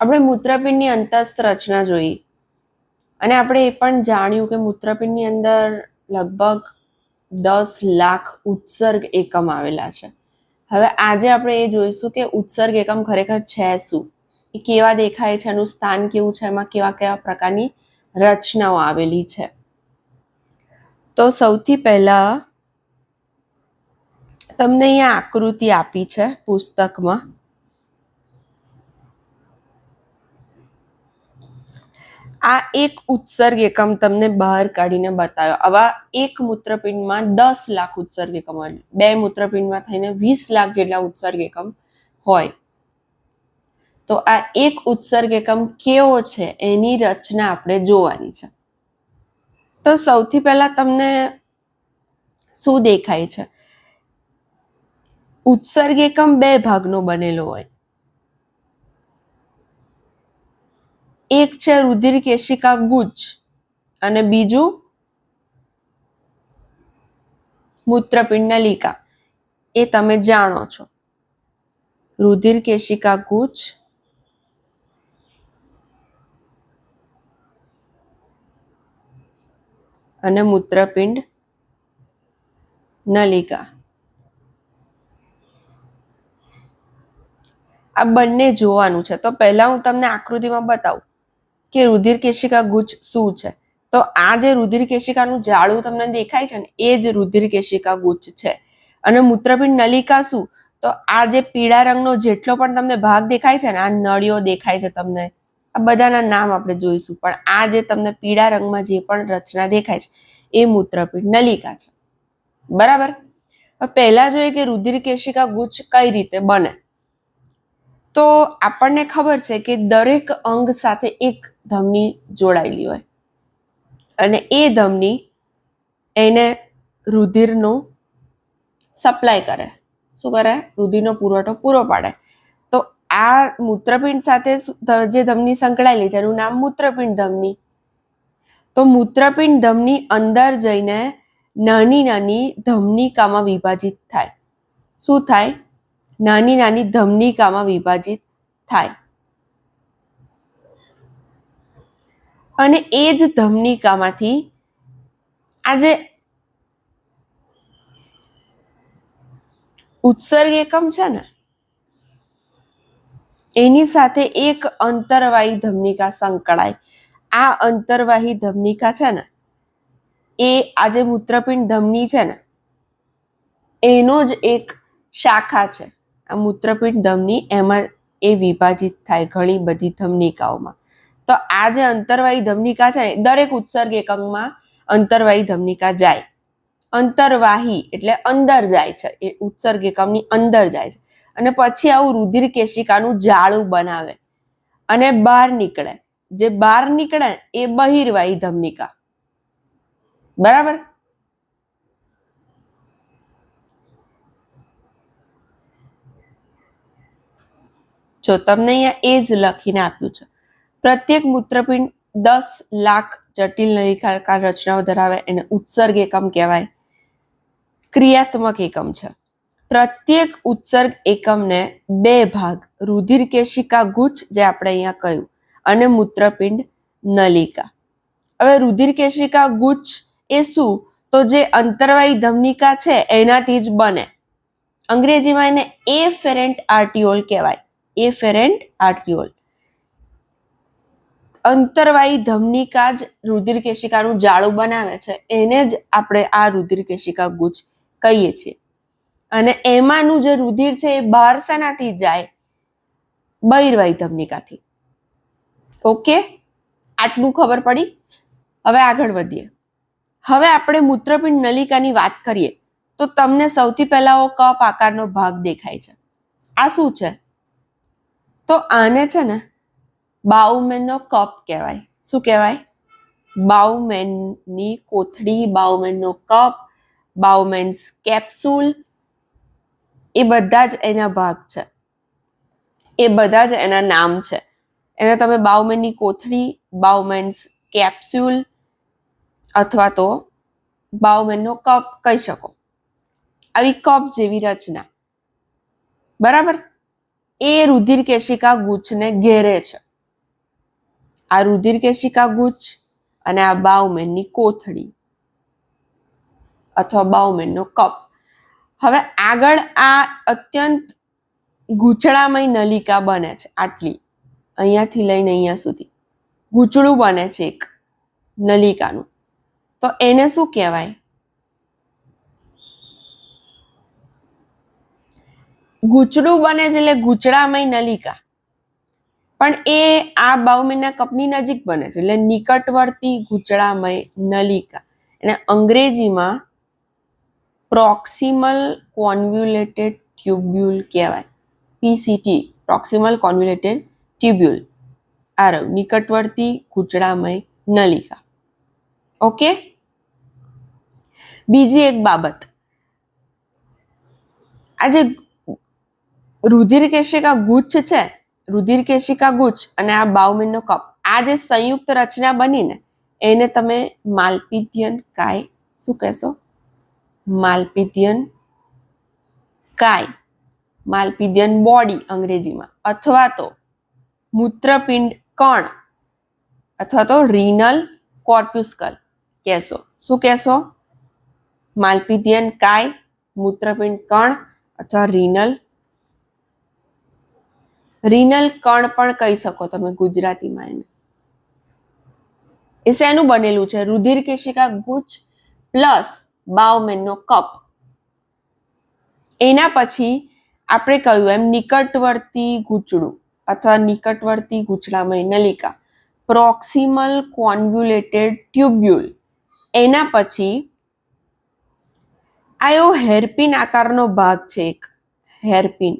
આપણે મૂત્રપિંડની અંતસ્થ રચના જોઈ અને આપણે એ પણ જાણ્યું કે મૂત્રપિંડની અંદર લગભગ 10 લાખ ઉત્સર્ગ એકમ આવેલા છે. હવે આજે આપણે એ જોઈશું કે ઉત્સર્ગ એકમ ખરેખર છે શું, એ કેવા દેખાય છે, એનું સ્થાન કેવું છે, એમાં કેવા કેવા પ્રકારની રચનાઓ આવેલી છે. તો સૌથી પહેલા તમને અહીંયા આકૃતિ આપી છે પુસ્તકમાં. આ એક ઉત્સર્ગ એકમ તમને બહાર કાઢીને બતાવ્યો. આવા એક મૂત્રપિંડમાં 10 લાખ ઉત્સર્ગ એકમ હોય, 2 મૂત્રપિંડમાં થઈને 20 લાખ જેટલા ઉત્સર્ગ એકમ હોય. તો આ એક ઉત્સર્ગ એકમ કેવો છે એની રચના આપણે જોવાની છે. તો સૌથી પહેલા તમને શું દેખાય છે? ઉત્સર્ગ એકમ 2 ભાગનો બનેલો હોય. એક છે રુધિર કેશિકા ગુચ્છ અને બીજું મૂત્રપિંડ નલિકા. એ તમે જાણો છો, રુધિર કેશિકા ગુચ્છ અને મૂત્રપિંડ નલિકા. આ બંને જોવાનું છે. તો પહેલા હું તમને આકૃતિમાં બતાવું કે રુધિર કેશિકા ગુચ્છ શું છે. તો આ જે રુધિર કેશિકાનું જાળું તમને દેખાય છે ને, એ જ રુધિર કેશિકા ગુચ્છ છે. અને મૂત્રપિંડ નલિકા શું? તો આ જે પીળા રંગનો જેટલો પણ તમને ભાગ દેખાય છે ને, આ નળીઓ દેખાય છે તમને, આ બધાના નામ આપણે જોઈશું, પણ આ જે તમને પીળા રંગમાં જે પણ રચના દેખાય છે એ મૂત્રપિંડ નલિકા છે. બરાબર. પહેલા જોઈએ કે રુધિર કેશિકા ગુચ્છ કઈ રીતે બને. તો આપણને ખબર છે કે દરેક અંગ સાથે એક ધમની જોડાયેલી હોય અને એ ધમની એને રુધિરનું સપ્લાય કરે. શું કરે? રુધિરનો પુરવઠો પૂરો પાડે. તો આ મૂત્રપિંડ સાથે જે ધમની સંકળાયેલી છે એનું નામ મૂત્રપિંડ ધમની. તો મૂત્રપિંડ ધમની અંદર જઈને નાની નાની ધમનિકામાં વિભાજિત થાય. શું થાય? નાની નાની ધમનિકામાં વિભાજિત થાય. અને એ જ ધમનિકામાંથી આ જે ઉત્સર્ગ એકમ છે ને, એની સાથે એક અંતરવાહી ધમનિકા સંકળાય. આ અંતરવાહી ધમનિકા છે ને, એ આ જે મૂત્રપિંડ ધમની છે ને, એનો જ એક શાખા છે. આ મૂત્રપિંડ ધમની એમાં એ વિભાજિત થાય ઘણી બધી ધમનિકાઓમાં. તો આ જે અંતરવાહી ધમનિકા છે ને, દરેક ઉત્સર્ગ એકમમાં અંતરવાહી ધમનિકા જાય. અંતરવાહી એટલે અંદર જાય છે, એ ઉત્સર્ગ એકમની અંદર જાય છે અને પછી આવું રુધિર કેશિકાનું જાળું બનાવે અને બહાર નીકળે. જે બહાર નીકળે એ બહિર્વાહી ધમનિકા. બરાબર. જો તમને અહીંયા એ જ લખીને આપ્યું છે, પ્રત્યેક મૂત્રપિંડ 10 લાખ જટિલ નલિકાકાર રચનાઓ ધરાવે, એને ઉત્સર્ગ એકમ કહેવાય. ક્રિયાત્મક એકમ છે. પ્રત્યેક ઉત્સર્ગ એકમને 2 ભાગ, રુધિર કેશિકા ગુચ્છ જે આપણે અહીંયા કહ્યું અને મૂત્રપિંડ નલિકા. હવે રુધિર કેશિકા ગુચ્છ એ શું? તો જે અંતરવાહી ધમનિકા છે એનાથી જ બને. અંગ્રેજીમાં એને એફેરન્ટ આર્ટિયોલ કહેવાય. એફેરન્ટ આર્ટિયોલ. અંતરવાહી ધમનિકા જ રુધિર કેશિકાનું જાળું બનાવે છે, એને જ આપણે આ રુધિર કેશિકા ગુચ્છ કહીએ છીએ. અને એમાંનું જે રુધિર છે એ બહાર શેનાથી જાય? બહિર્વાહી ધમનિકાથી. ઓકે, આટલું ખબર પડી. હવે આગળ વધીએ. હવે આપણે મૂત્રપિંડ નલિકાની વાત કરીએ તો તમને સૌથી પહેલા કપ આકારનો ભાગ દેખાય છે. આ શું છે? તો આને છે ને બાઉમેનનો કપ કહેવાય. શું કહેવાય? બાઉમેનની કોથળી, બાઉમેનનો કપ, બાઉમેન્સ કેપ્સ્યુલ, એ બધા જ એના ભાગ છે. એ બધા જ એના નામ છે. એને તમે બાઉમેનની કોથળી, બાઉમેન્સ કેપ્સ્યુલ અથવા તો બાઉમેનનો કપ કહી શકો. આવી કપ જેવી રચના. બરાબર. એ રુધિર કેશિકા ગુચ્છને ઘેરે છે. આ રુધિર કેશિકા ગુચ્છ અને આ બાઉમેનની કોથળી અથવા બાઉમેનનો કપ. હવે આગળ આ અત્યંત ગૂંચળામય નલિકા બને છે. આટલી અહીંયાથી લઈને અહીંયા સુધી ગૂંચળું બને છે એક નલિકાનું. તો એને શું કહેવાય? ગૂંચળું બને છે એટલે ગૂંચળામય નલિકા, પણ એ આ બાઉમેનના કપની નજીક બને છે એટલે નિકટવર્તી ગૂંચળામય નલિકા. એને અંગ્રેજીમાં પ્રોક્સિમલ કોન્વ્યુલેટેડ ટ્યુબ્યુલ કહેવાય. PCT, proximal convoluted tubule. આ રહ્યું નિકટવર્તી ગૂંચળામય નલિકા. ઓકે. બીજી એક બાબત, આ જે રુધિર કેશિકા ગુચ્છ છે, રુધિર કેશિકા ગુચ્છ અને આ બાઉમેનનો કપ, આ જે સંયુક્ત રચના બની ને એને તમે માલ્પિધિયન કાય શું કહેશો? માલ્પિધિયન કાય, માલ્પિધિયન બોડી અંગ્રેજીમાં, અથવા તો મૂત્રપિંડ કણ અથવા તો રીનલ કોર્પ્યુસ્કલ કહેશો. શું કહેશો? માલ્પિધિયન કાય, મૂત્રપિંડ કણ અથવા રીનલ કણ પણ કહી શકો તમે ગુજરાતીમાં એને. એ શેનું બનેલું છે? રુધિર કેશિકા ગુચ્છ પ્લસ બાઉમેનનો કપ. એના પછી આપણે કહ્યું એમ નિકટવર્તી ગૂંચળું અથવા નિકટવર્તી ગૂંચળામય નલિકા, પ્રોક્સિમલ કોન્વ્યુલેટેડ ટ્યુબ્યુલ. એના પછી આ હેરપિન આકારનો ભાગ છે એક, હેરપિન.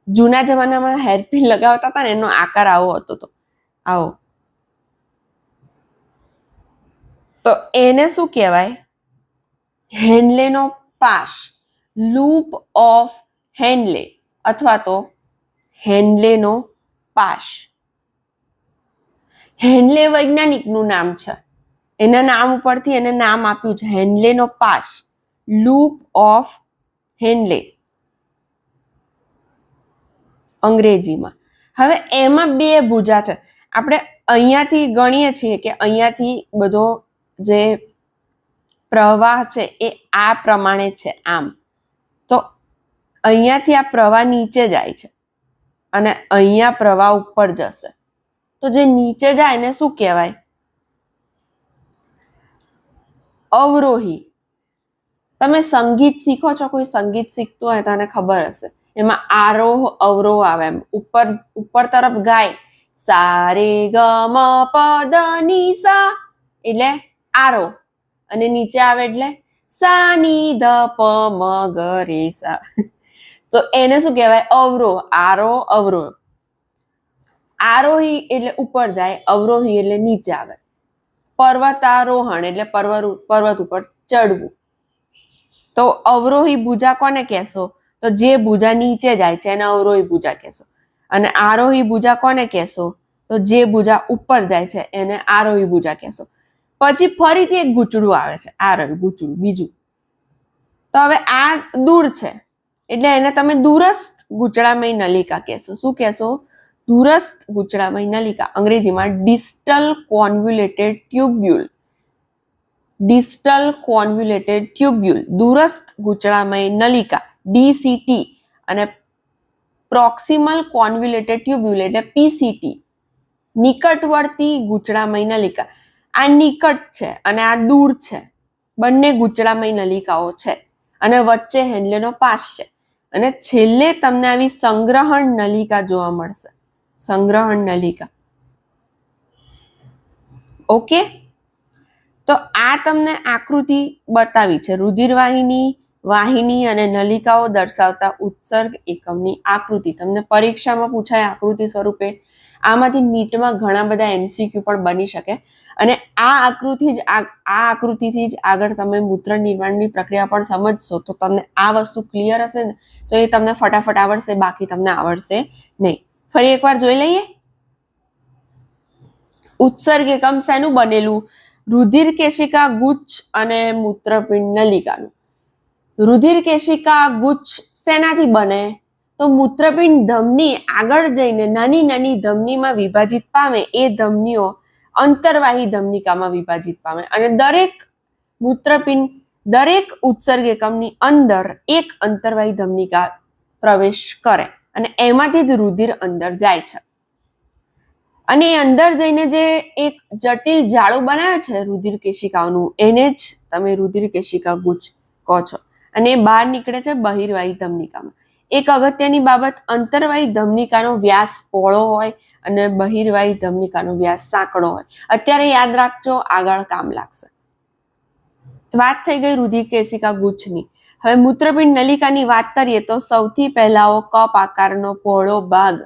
જૂના જમાનામાં હેરપિન લગાવતા હતા ને એનો આકાર આવો હતો. તો આવો, તો એને શું કહેવાય? હેન્લેનો પાશ, લૂપ ઓફ હેન્લે અથવા તો હેન્લેનો પાશ. હેન્લે વૈજ્ઞાનિકનું નામ છે, એના નામ ઉપરથી એને નામ આપ્યું છે હેન્લેનો પાશ, લૂપ ઓફ હેન્લે અંગ્રેજીમાં. હવે એમાં બે ભુજા છે. આપણે અહીંયાથી ગણીએ છીએ કે અહીંયાથી બધો જે પ્રવાહ છે એ આ પ્રમાણે છે આમ. તો અહીંયાથી આ પ્રવાહ નીચે જાય છે અને અહીંયા પ્રવાહ ઉપર જશે. તો જે નીચે જાય એને શું કહેવાય? અવરોહી. તમે સંગીત શીખો છો, કોઈ સંગીત શીખતું હોય તો એને ખબર હશે, એમાં આરોહ અવરોહ આવે. એમ ઉપર તરફ ગાય સા રે ગ મ પ દ ની સા એટલે આરોહ, અને નીચે આવે એટલે સા ની ધ પ મ ગ રે સા. તો એને શું કહેવાય? અવરોહ. આરોહ અવરોહ. આરોહી એટલે ઉપર જાય, અવરોહી એટલે નીચે આવે. પર્વતારોહણ એટલે પર્વત ઉપર ચડવું. તો અવરોહી ભુજા કોને કહેશો? તો જે ભુજા નીચે જાય છે એને અવરોહી ભુજા કહેશો. અને આરોહી ભુજા કોને કહેશો? તો જે ભુજા ઉપર જાય છે એને આરોહી ભુજા કહેશો. પછી ફરીથી એક ગૂંચળું આવે છે, આરોહી ગૂંચળું બીજું. તો હવે આ દૂર છે એટલે એને તમે દૂરસ્થ ગૂંચળામય નલિકા કહેશો. શું કહેશો? દૂરસ્થ ગૂંચળામય નલિકા. અંગ્રેજીમાં ડિસ્ટલ કોન્વ્યુલેટેડ ટ્યુબ્યુલ. ડિસ્ટલ કોન્વ્યુલેટેડ ટ્યુબ્યુલ, દૂરસ્થ ગૂંચળામય નલિકા ડીસીટી, અને પ્રોક્સિમલ કોન્વ્યુલેટેડ ટ્યુબ્યુલ એટલે પીસીટી, નિકટવર્તી ગૂંચળામય નલિકા. આ નિકટ છે અને આ દૂર છે. બંને ગૂંચળામય નલિકાઓ છે અને વચ્ચે હેન્લેનો પાશ છે. અને છેલ્લે તમને આવી સંગ્રહણ નલિકા જોવા મળશે. સંગ્રહણ નલિકા. ઓકે. તો આ તમને આકૃતિ બતાવી છે વાહિની અને નલિકાઓ દર્શાવતા ઉત્સર્ગ એકમની આકૃતિ. તમને પરીક્ષામાં પૂછાય આકૃતિ સ્વરૂપે. આમાંથી નીટમાં ઘણા બધા એમસીક્યુ પણ બની શકે. અને આ આકૃતિથી જ આગળ તમે મૂત્ર નિર્માણની પ્રક્રિયા પણ સમજશો તો તમને આ વસ્તુ ક્લિયર હશે ને તો એ તમને ફટાફટ આવડશે, બાકી તમને આવડશે નહીં. ફરી એકવાર જોઈ લઈએ. ઉત્સર્ગ એકમ શેનું બનેલું? રુધિર કેશિકા ગુચ્છ અને મૂત્રપિંડ નલિકાનું. રુધિર કેશિકા ગુચ્છ શેનાથી બને? તો મૂત્રપિંડ ધમની આગળ જઈને નાની નાની ધમનીમાં વિભાજિત પામે એ ધમનીઓ અંતર્વાહી ધમનિકામાં વિભાજિત પામે અને દરેક મૂત્રપિંડ દરેક ઉત્સર્ગ એકમની અંદર એક અંતર્વાહી ધમનિકા પ્રવેશ કરે અને એમાંથી જ રુધિર અંદર જાય છે અને એ અંદર જઈને જે એક જટિલ જાળું બનાવે છે રુધિર કેશિકાઓનું એને જ તમે રુધિર કેશિકા ગુચ્છ કહો છો અને એ બહાર નીકળે છે બહિર્વાહી ધમનિકામાં. એક અગત્યની બાબત, અંતર્વાહી ધમનિકાનો વ્યાસ પહોળો હોય અને બહિર્વાહી ધમનિકાનો વ્યાસ સાંકડો હોય. અત્યારે યાદ રાખજો, આગળ કામ લાગશે. વાત થઈ ગઈ રુધિર કેશિકા ગુચ્છની. હવે મૂત્રપિંડ નલિકાની વાત કરીએ તો સૌથી પહેલાઓ કપ આકારનો પહોળો ભાગ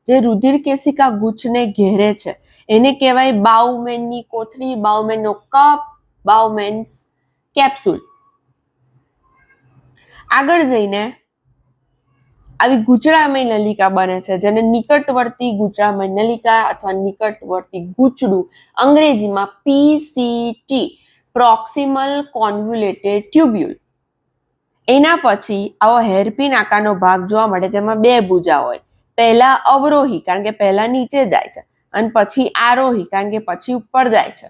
જે રુધિર કેશિકા ગુચ્છને ઘેરે છે એને કહેવાય બાઉમેનની કોથળી, બાઉમેનનો કપ, બાઉમેન્સ કેપ્સ્યુલ. આગળ જઈને આવી ગુચળામય નલિકા બને છે જેને નિકટવર્તી ગુચળામય નલિકા અથવા નિકટવર્તી ગૂંચળું અંગ્રેજીમાં પીસીટી પ્રોક્સિમલ કોન્વ્યુલેટેડ ટ્યુબ્યુલ. એના પછી આવો હેરપિન આકારનો ભાગ જોવા મળે જેમાં બે ભુજા હોય. પહેલા અવરોહી કારણ કે પહેલા નીચે જાય છે અને પછી આરોહી કારણ કે પછી ઉપર જાય છે.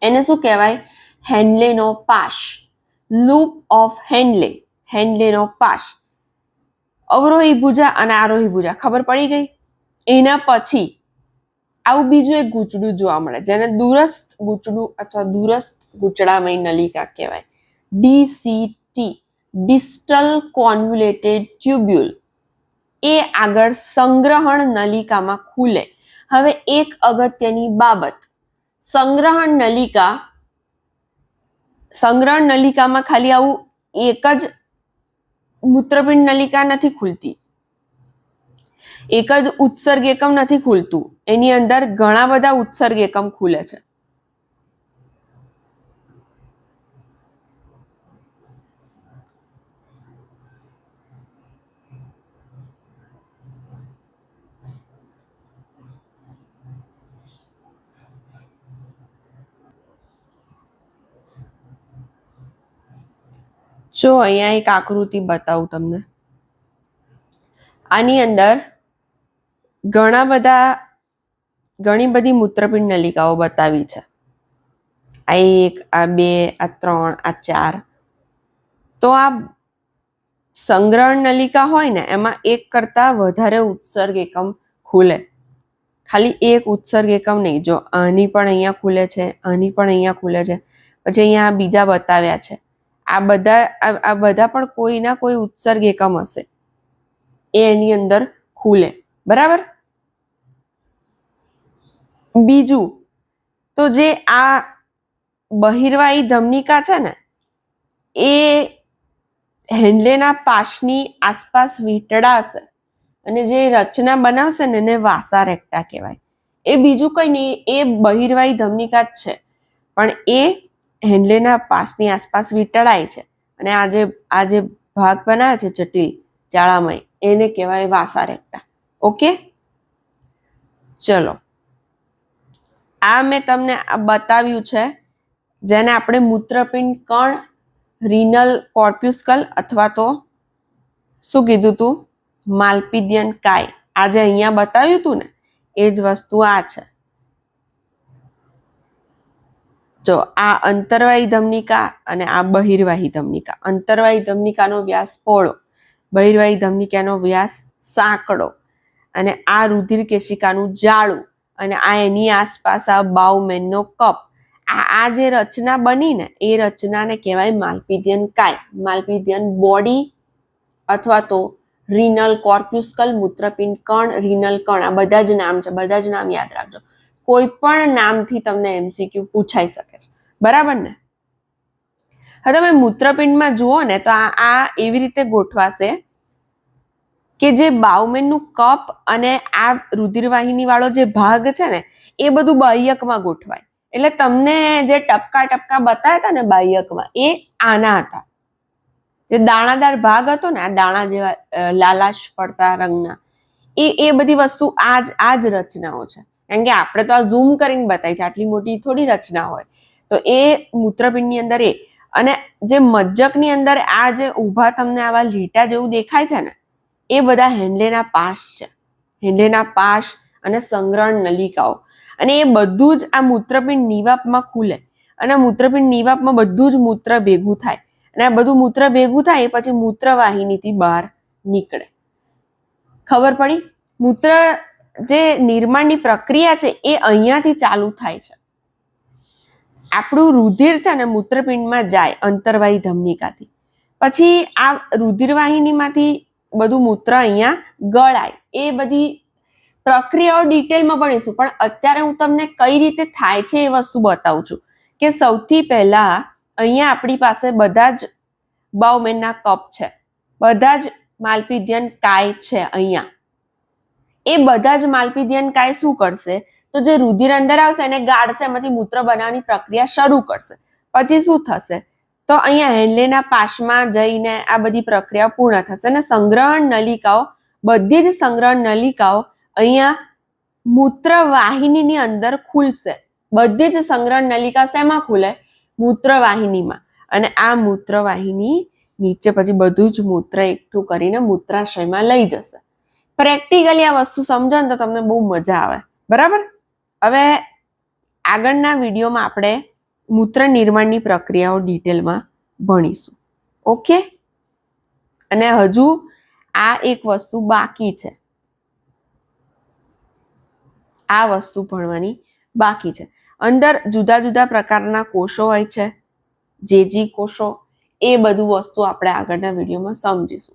એને શું કહેવાય? હેન્લેનો પાશ, લૂપ ઓફ હેન્લે, હેન્લેનો પાશ. અવરોહી ભુજા અને આરોહી ભુજા ખબર પડી ગઈ. એના પછી આવું બીજું એક ગૂંચળું જોવા મળે જેને દૂરસ્થ ગૂંચળું અથવા દૂરસ્થ ગૂંચળામય નલિકા કહેવાય. ડીસીટી ડિસ્ટલ કોન્વ્યુલેટેડ ટ્યુબ્યુલ. એ આગળ સંગ્રહણ નલિકામાં ખુલે. હવે એક અગત્યની બાબત, સંગ્રહણ નલિકામાં ખાલી આવું એક જ મૂત્રપિંડ નલિકા નથી ખુલતી, એક જ ઉત્સર્ગ એકમ નથી ખુલતું, એની અંદર ઘણા બધા ઉત્સર્ગ એકમ ખુલે છે. જો અહીંયા એક આકૃતિ બતાવું તમને. આની અંદર ઘણી બધી મૂત્રપિંડ નલિકાઓ બતાવી છે. આ 1, આ 2, આ 3, આ 4. તો આ સંગ્રહણ નલિકા હોય ને એમાં એક કરતા વધારે ઉત્સર્ગ એકમ ખુલે. ખાલી એક ઉત્સર્ગ એકમ નહીં. જો આની પણ અહીંયા ખુલે છે, આની પણ અહીંયા ખુલે છે, પછી અહીંયા બીજા બતાવ્યા છે. આ બધા પણ કોઈના કોઈ ઉત્સર્ગ એકમ હશે એ એની અંદર ખુલે. બરાબર. બીજું તો જે આ બહિર્વાહી ધમનિકા છે ને એ હેન્લેના પાશની આસપાસ વીંટળાશે અને જે રચના બનાવશે ને એને વાસા રેક્ટા કહેવાય. એ બીજું કઈ નહીં, એ બહિર્વાહી ધમનિકા જ છે પણ એ હેન્લેના પાશની આસપાસ વીંટળાય છે અને આ જે ભાગ બનાવે છે જટિલ જાળામય એને કહેવાય વાસા રેક્ટા. ઓકે, ચલો. આ મેં તમને બતાવ્યું છે જેને આપણે મૂત્રપિંડ કણ, રીનલ કોર્પ્યુસ્કલ અથવા તો શું કીધું તું, માલ્પિધિયન કાય. આ જે અહીંયા બતાવ્યું તું ને એ જ વસ્તુ આ છે. જો આ અંતર્વાહી ધમનિકા અને આ બહિર્વાહી ધમનિકા. અંતર્વાહી ધમનિકાનો વ્યાસ પહોળો, બહિર્વાહી ધમનિકાનો વ્યાસ સાંકડો અને આ રુધિર કેશિકાનું જાળું અને આ એની આસપાસ આ બાઉમેનનો કપ. આ જે રચના બની ને એ રચનાને કહેવાય માલ્પિધિયન કાય, માલ્પિધિયન બોડી અથવા તો રીનલ કોર્પ્યુસ્કલ, મૂત્રપિંડ કણ, રીનલ કણ. આ બધા જ નામ છે, બધા જ નામ યાદ રાખજો. કોઈ પણ નામથી તમને MCQ પૂછાઈ શકે છે. બરાબર ને? હવે તમે મૂત્રપિંડમાં જુઓ ને તો આ એવી રીતે ગોઠવાશે કે જે બાઉમેનનું કપ અને આ રુધિરવાહિની વાળો જે ભાગ છે ને એ બધું બાહ્યકમાં ગોઠવાય. એટલે તમને જે ટપકા બતાવ્યા હતા ને બાહ્યકમાં એ આના હતા. જે દાણાદાર ભાગ હતો ને, આ દાણા જેવા લાલાશ પડતા રંગના, એ બધી વસ્તુ આ જ રચનાઓ છે. કારણ કે આપણે તો આ ઝૂમ કરીને બતાવી છે, આટલી મોટી થોડી રચના હોય. તો એ મૂત્રપિંડની અંદર અને જે મજ્જકની અંદર આ જે ઊભા તમને આવા લીટા જેવું દેખાય છે ને એ બધા હેન્ડલેના પાસ છે. હેન્ડલેના પાસ અને સંગ્રહણ નલિકાઓ, અને એ બધું જ આ મૂત્રપિંડ નિવાપમાં ખુલે અને મૂત્રપિંડ નિવાપમાં બધું જ મૂત્ર ભેગું થાય અને આ બધું મૂત્ર ભેગું થાય પછી મૂત્રવાહિનીથી બહાર નીકળે. ખબર પડી? મૂત્ર જે નિર્માણની પ્રક્રિયા છે એ અહીંયાથી ચાલુ થાય છે. આપણું રુધિર છે ને મૂત્રપિંડમાં જાય અંતર્વાહી ધમનિકાથી, પછી આ રુધિરવાહિનીમાંથી બધું મૂત્ર અહીંયા ગળાય. એ બધી પ્રક્રિયાઓ ડિટેલમાં ભણીશું, પણ અત્યારે હું તમને કઈ રીતે થાય છે એ વસ્તુ બતાવું છું. કે સૌથી પહેલા અહીંયા આપણી પાસે બધા જ બાઉમેનના કપ છે, બધા જ માલપીધ્યન કાય છે. અહીંયા એ બધા જ માલપીધ્યન કાય શું કરશે, તો જે રુધિર અંદર આવશે એને ગાળશે, એમાંથી મૂત્ર બનાવવાની પ્રક્રિયા શરૂ કરશે. પછી શું થશે, તો અહીંયા હેન્ડલેના પાસમાં જઈને આ બધી પ્રક્રિયા પૂર્ણ થશે અને સંગ્રહણ નલિકાઓ, બધી જ સંગ્રહણ નલિકાઓ અહીંયા મૂત્રવાહિનીની અંદર ખુલશે. બધી જ સંગ્રહણ નલિકા શેમાં ખુલે? મૂત્રવાહિનીમાં. અને આ મૂત્રવાહિની નીચે પછી બધું જ મૂત્ર એકઠું કરીને મૂત્રાશયમાં લઈ જશે. પ્રેક્ટિકલી આ વસ્તુ સમજો ને તો તમને બહુ મજા આવે. બરાબર? હવે આગળના વિડીયોમાં આપણે મૂત્ર નિર્માણની પ્રક્રિયાઓ ડિટેલમાં ભણીશું. ઓકે? અને હજુ આ એક વસ્તુ બાકી છે. આ વસ્તુ ભણવાની બાકી છે. અંદર જુદા જુદા પ્રકારના કોષો હોય છે, જેજી કોષો, એ બધું વસ્તુ આપણે આગળના વિડીયોમાં સમજીશું.